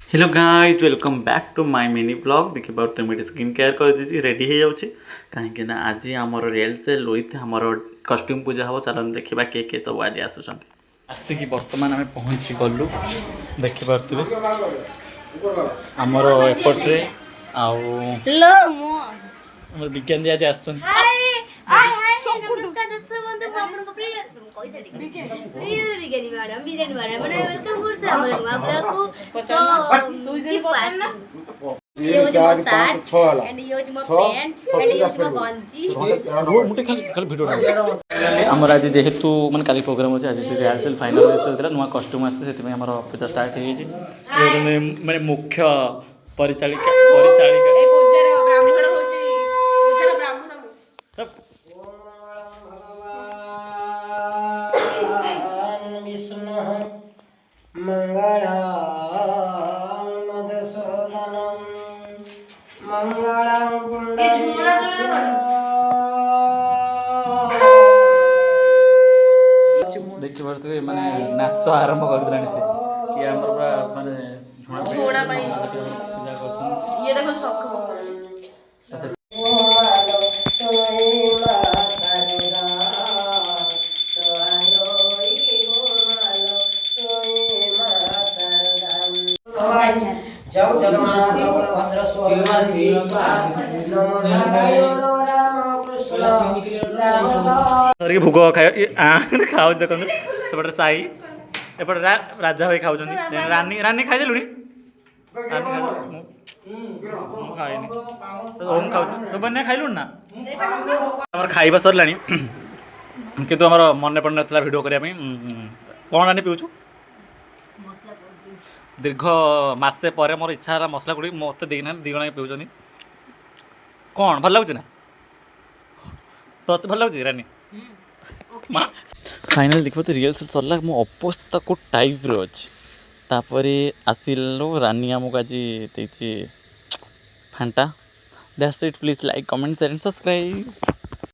Hello guys welcome back to my mini blog देखिए बार मुझे स्किन केयर कर दीजिए रेडी हो जाऊँगी कहीं ना आज आमर रिहर्सल विथ आमर कस्ट्यूम पूजा हम चलन देखा किए सब आज आसुँच आसिक बर्तमान आम पहुँची गलु देखिपे आमर एपट्रे आमर विज्ञान जी आज आस आमर आज जेहेतु माने काली प्रोग्राम अच्छे आज रिहर्सल फाइनल होता नुआ कस्ट्यूम आसते से आम पूजा स्टार्ट हो माने मुख्य परिचालिका देखी पारे माने नाच आरंभ कर से कि हमर पूरा माने झोणा पूजा करछन ये देखो सब भोग खाए खाऊ देखो सेपटे साई एपटे राजा भाई खाऊ रानी रानी खाई देलुनी खाए ओम खाऊ सुबन्या खाइलु ना खाइबा सरला किंतु आमर मन पड़ ना भिड करने कौन रानी पीऊँ दीर्घ मसे पर मोर इच्छा है मसला गुड़ी मत देना दी जन पीऊँ कौन भल लगुच ना तो भल लगुच रानी फाइनल देखो तो रिहर्सल सरला मो अवस्था को टाइप रो तापर आसिलु रानी आमको आज देती Fanta that's it please like comment share and subscribe.